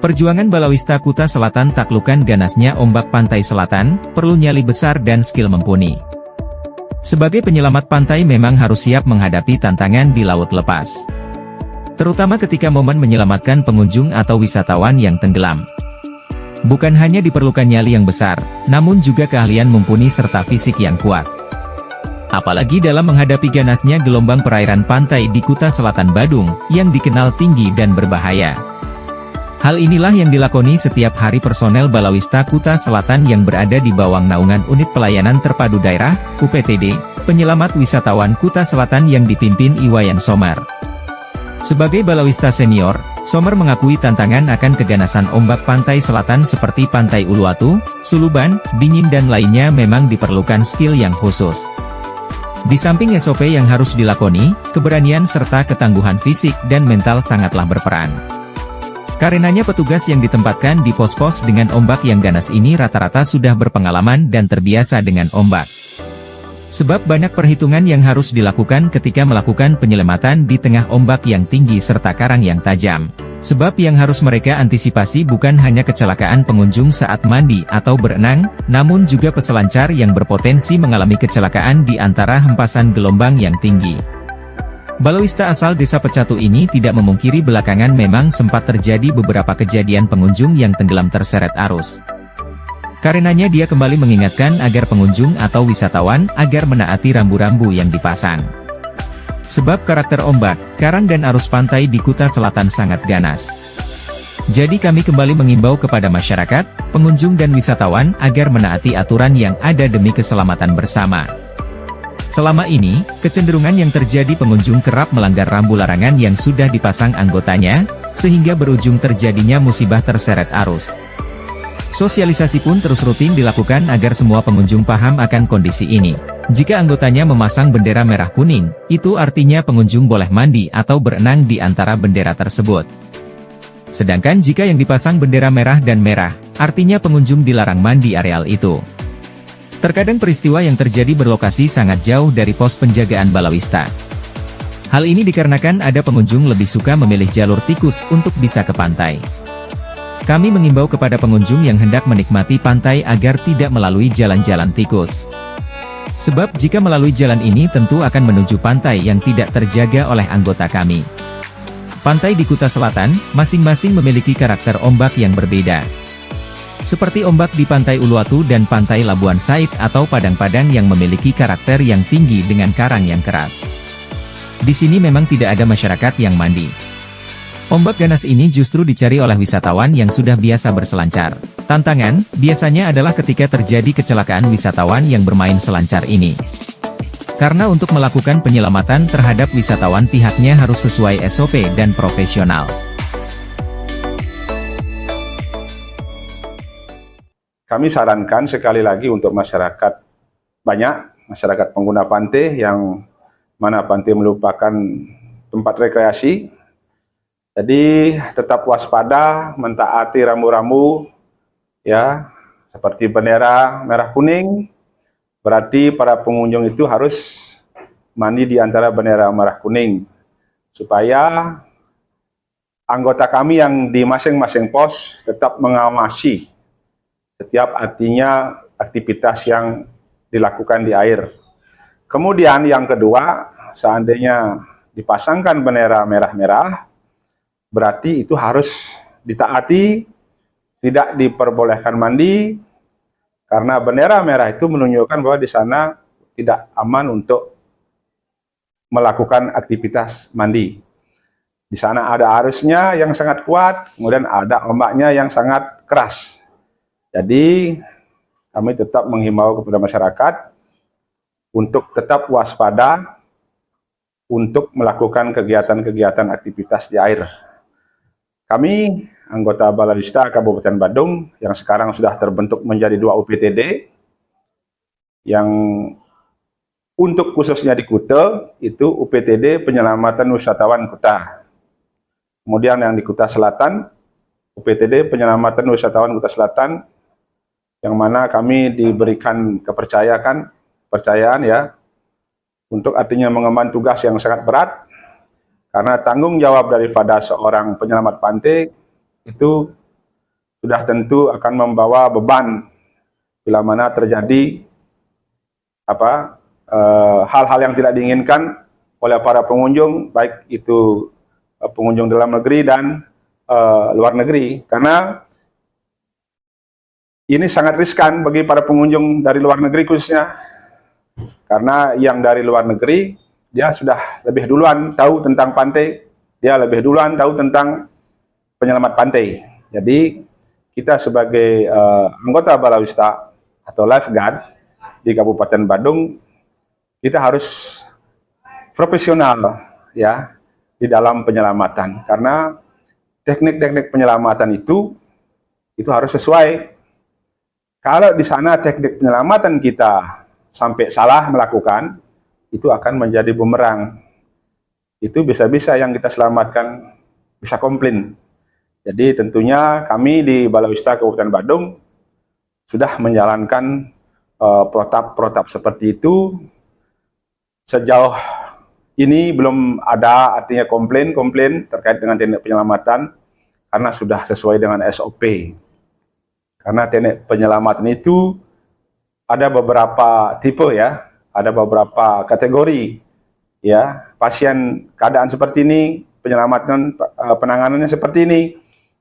Perjuangan Balawista Kuta Selatan taklukkan ganasnya ombak pantai selatan, perlu nyali besar dan skill mumpuni. Sebagai penyelamat pantai memang harus siap menghadapi tantangan di laut lepas. Terutama ketika momen menyelamatkan pengunjung atau wisatawan yang tenggelam. Bukan hanya diperlukan nyali yang besar, namun juga keahlian mumpuni serta fisik yang kuat. Apalagi dalam menghadapi ganasnya gelombang perairan pantai di Kuta Selatan Badung, yang dikenal tinggi dan berbahaya. Hal inilah yang dilakoni setiap hari personel Balawista Kuta Selatan yang berada di bawah naungan Unit Pelayanan Terpadu Daerah, UPTD, penyelamat wisatawan Kuta Selatan yang dipimpin Iwayan Somar. Sebagai balawista senior, Somar mengakui tantangan akan keganasan ombak pantai selatan seperti Pantai Uluwatu, Suluban, Dingin dan lainnya memang diperlukan skill yang khusus. Di samping SOP yang harus dilakoni, keberanian serta ketangguhan fisik dan mental sangatlah berperan. Karenanya petugas yang ditempatkan di pos-pos dengan ombak yang ganas ini rata-rata sudah berpengalaman dan terbiasa dengan ombak. Sebab banyak perhitungan yang harus dilakukan ketika melakukan penyelamatan di tengah ombak yang tinggi serta karang yang tajam. Sebab yang harus mereka antisipasi bukan hanya kecelakaan pengunjung saat mandi atau berenang, namun juga peselancar yang berpotensi mengalami kecelakaan di antara hempasan gelombang yang tinggi. Balawista asal Desa Pecatu ini tidak memungkiri belakangan memang sempat terjadi beberapa kejadian pengunjung yang tenggelam terseret arus. Karenanya dia kembali mengingatkan agar pengunjung atau wisatawan agar menaati rambu-rambu yang dipasang. Sebab karakter ombak, karang dan arus pantai di Kuta Selatan sangat ganas. Jadi kami kembali mengimbau kepada masyarakat, pengunjung dan wisatawan agar menaati aturan yang ada demi keselamatan bersama. Selama ini, kecenderungan yang terjadi pengunjung kerap melanggar rambu larangan yang sudah dipasang anggotanya, sehingga berujung terjadinya musibah terseret arus. Sosialisasi pun terus rutin dilakukan agar semua pengunjung paham akan kondisi ini. Jika anggotanya memasang bendera merah kuning, itu artinya pengunjung boleh mandi atau berenang di antara bendera tersebut. Sedangkan jika yang dipasang bendera merah dan merah, artinya pengunjung dilarang mandi areal itu. Terkadang peristiwa yang terjadi berlokasi sangat jauh dari pos penjagaan Balawista. Hal ini dikarenakan ada pengunjung lebih suka memilih jalur tikus untuk bisa ke pantai. Kami mengimbau kepada pengunjung yang hendak menikmati pantai agar tidak melalui jalan-jalan tikus. Sebab jika melalui jalan ini tentu akan menuju pantai yang tidak terjaga oleh anggota kami. Pantai di Kuta Selatan, masing-masing memiliki karakter ombak yang berbeda. Seperti ombak di Pantai Uluwatu dan Pantai Labuan Said atau Padang-Padang yang memiliki karakter yang tinggi dengan karang yang keras. Di sini memang tidak ada masyarakat yang mandi. Ombak ganas ini justru dicari oleh wisatawan yang sudah biasa berselancar. Tantangan, biasanya adalah ketika terjadi kecelakaan wisatawan yang bermain selancar ini. Karena untuk melakukan penyelamatan terhadap wisatawan pihaknya harus sesuai SOP dan profesional. Kami sarankan sekali lagi untuk masyarakat, banyak masyarakat pengguna pantai yang mana pantai merupakan tempat rekreasi. Jadi tetap waspada, mentaati rambu-rambu, ya, seperti bendera merah kuning, berarti para pengunjung itu harus mandi di antara bendera merah kuning, supaya anggota kami yang di masing-masing pos tetap mengawasi setiap artinya aktivitas yang dilakukan di air. Kemudian yang kedua, seandainya dipasangkan bendera merah-merah, berarti itu harus ditaati, tidak diperbolehkan mandi, karena bendera merah itu menunjukkan bahwa di sana tidak aman untuk melakukan aktivitas mandi. Di sana ada arusnya yang sangat kuat, kemudian ada ombaknya yang sangat keras. Jadi, kami tetap menghimbau kepada masyarakat untuk tetap waspada untuk melakukan kegiatan-kegiatan aktivitas di air. Kami, anggota Balawista Kabupaten Badung, yang sekarang sudah terbentuk menjadi 2 UPTD, yang untuk khususnya di Kuta, itu UPTD Penyelamatan Wisatawan Kuta. Kemudian yang di Kuta Selatan, UPTD Penyelamatan Wisatawan Kuta Selatan, yang mana kami diberikan kepercayaan ya, untuk artinya mengemban tugas yang sangat berat, karena tanggung jawab daripada seorang penyelamat pantai itu sudah tentu akan membawa beban bila mana terjadi hal-hal yang tidak diinginkan oleh para pengunjung, baik itu pengunjung dalam negeri dan luar negeri, karena ini sangat riskan bagi para pengunjung dari luar negeri khususnya, karena yang dari luar negeri dia sudah lebih duluan tahu tentang pantai, dia lebih duluan tahu tentang penyelamat pantai. Jadi kita sebagai anggota Balawista atau lifeguard di Kabupaten Badung, kita harus profesional ya di dalam penyelamatan, karena teknik-teknik penyelamatan itu harus sesuai. Kalau di sana teknik penyelamatan kita sampai salah melakukan, itu akan menjadi bumerang. Itu bisa-bisa yang kita selamatkan bisa komplain. Jadi tentunya kami di Balawista Kabupaten Badung sudah menjalankan protap-protap seperti itu. Sejauh ini belum ada artinya komplain terkait dengan teknik penyelamatan, karena sudah sesuai dengan SOP. Karena teknik penyelamatan itu ada beberapa tipe ya, ada beberapa kategori ya. Pasien keadaan seperti ini, penanganannya seperti ini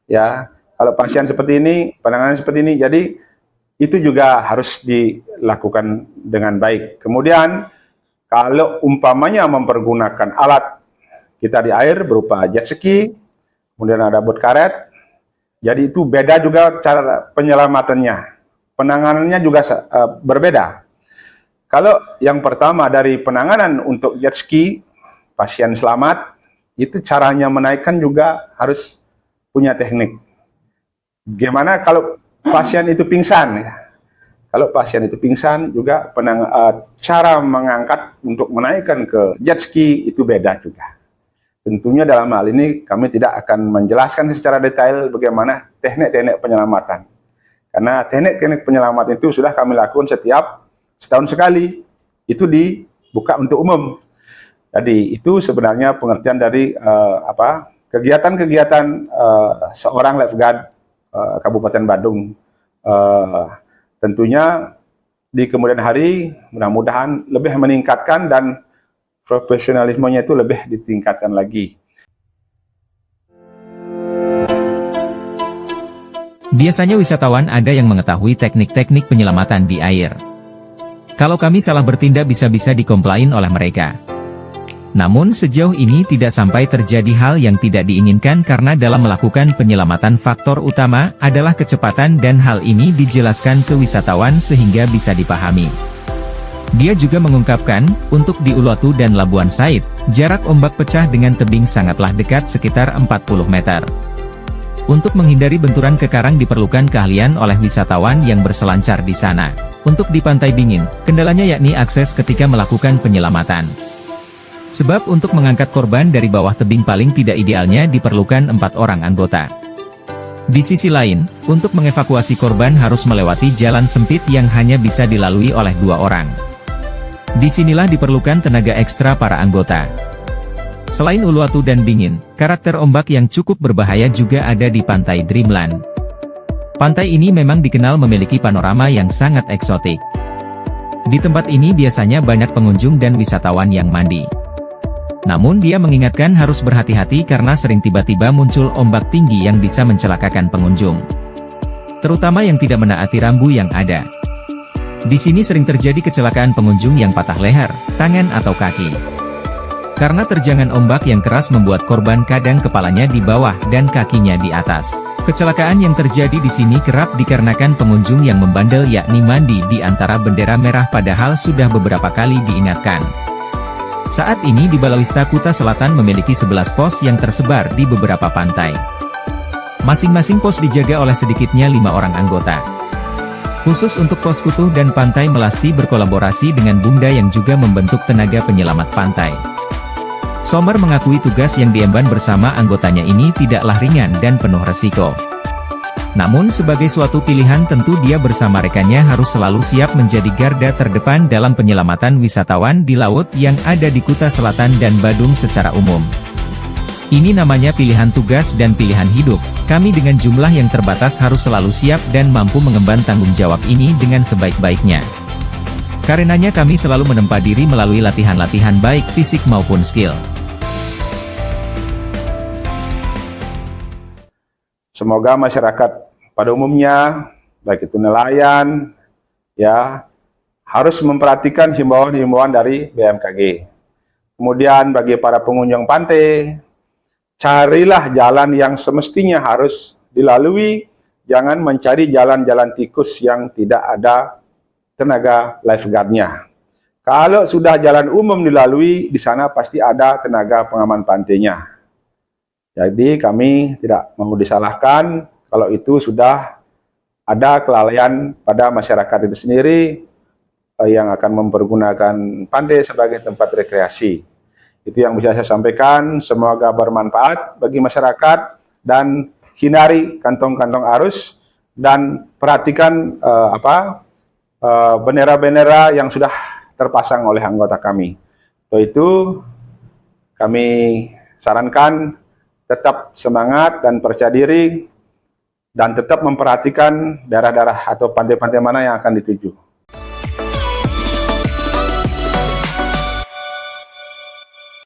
ya. Kalau pasien seperti ini, penanganannya seperti ini. Jadi itu juga harus dilakukan dengan baik. Kemudian kalau umpamanya mempergunakan alat kita di air berupa jet ski, kemudian ada boat karet, jadi itu beda juga cara penyelamatannya. Penanganannya juga berbeda. Kalau yang pertama dari penanganan untuk jet ski, pasien selamat, itu caranya menaikkan juga harus punya teknik. Gimana kalau pasien itu pingsan? Kalau pasien itu pingsan juga cara mengangkat untuk menaikkan ke jet ski itu beda juga. Tentunya dalam hal ini kami tidak akan menjelaskan secara detail bagaimana teknik-teknik penyelamatan. Karena teknik-teknik penyelamatan itu sudah kami lakukan setiap setahun sekali. Itu dibuka untuk umum. Jadi itu sebenarnya pengertian dari kegiatan-kegiatan seorang lifeguard Kabupaten Badung. Tentunya di kemudian hari mudah-mudahan lebih meningkatkan dan profesionalismenya itu lebih ditingkatkan lagi. Biasanya wisatawan ada yang mengetahui teknik-teknik penyelamatan di air. Kalau kami salah bertindak bisa-bisa dikomplain oleh mereka. Namun sejauh ini tidak sampai terjadi hal yang tidak diinginkan, karena dalam melakukan penyelamatan faktor utama adalah kecepatan, dan hal ini dijelaskan ke wisatawan sehingga bisa dipahami. Dia juga mengungkapkan, untuk di Uluwatu dan Labuan Said, jarak ombak pecah dengan tebing sangatlah dekat, sekitar 40 meter. Untuk menghindari benturan ke karang diperlukan keahlian oleh wisatawan yang berselancar di sana. Untuk di Pantai Bingin, kendalanya yakni akses ketika melakukan penyelamatan. Sebab untuk mengangkat korban dari bawah tebing paling tidak idealnya diperlukan 4 orang anggota. Di sisi lain, untuk mengevakuasi korban harus melewati jalan sempit yang hanya bisa dilalui oleh 2 orang. Disinilah diperlukan tenaga ekstra para anggota. Selain Uluwatu dan Bingin, karakter ombak yang cukup berbahaya juga ada di Pantai Dreamland. Pantai ini memang dikenal memiliki panorama yang sangat eksotik. Di tempat ini biasanya banyak pengunjung dan wisatawan yang mandi. Namun dia mengingatkan harus berhati-hati karena sering tiba-tiba muncul ombak tinggi yang bisa mencelakakan pengunjung. Terutama yang tidak menaati rambu yang ada. Di sini sering terjadi kecelakaan pengunjung yang patah leher, tangan atau kaki. Karena terjangan ombak yang keras membuat korban kadang kepalanya di bawah dan kakinya di atas. Kecelakaan yang terjadi di sini kerap dikarenakan pengunjung yang membandel, yakni mandi di antara bendera merah padahal sudah beberapa kali diingatkan. Saat ini di Balawista Kuta Selatan memiliki 11 pos yang tersebar di beberapa pantai. Masing-masing pos dijaga oleh sedikitnya 5 orang anggota. Khusus untuk pos Kutuh dan Pantai Melasti berkolaborasi dengan Bumda yang juga membentuk tenaga penyelamat pantai. Somer mengakui tugas yang diemban bersama anggotanya ini tidaklah ringan dan penuh resiko. Namun sebagai suatu pilihan tentu dia bersama rekannya harus selalu siap menjadi garda terdepan dalam penyelamatan wisatawan di laut yang ada di Kuta Selatan dan Badung secara umum. Ini namanya pilihan tugas dan pilihan hidup. Kami dengan jumlah yang terbatas harus selalu siap dan mampu mengemban tanggung jawab ini dengan sebaik-baiknya. Karenanya kami selalu menempa diri melalui latihan-latihan baik fisik maupun skill. Semoga masyarakat pada umumnya, baik itu nelayan, ya, harus memperhatikan himbauan-himbauan dari BMKG. Kemudian bagi para pengunjung pantai, carilah jalan yang semestinya harus dilalui, jangan mencari jalan-jalan tikus yang tidak ada tenaga lifeguard-nya. Kalau sudah jalan umum dilalui, di sana pasti ada tenaga pengaman pantainya. Jadi kami tidak mau disalahkan kalau itu sudah ada kelalaian pada masyarakat itu sendiri yang akan mempergunakan pantai sebagai tempat rekreasi. Itu yang bisa saya sampaikan, semoga bermanfaat bagi masyarakat dan hindari kantong-kantong arus dan perhatikan bendera-bendera yang sudah terpasang oleh anggota kami. Untuk itu kami sarankan tetap semangat dan percaya diri dan tetap memperhatikan daerah-daerah atau pantai-pantai mana yang akan dituju.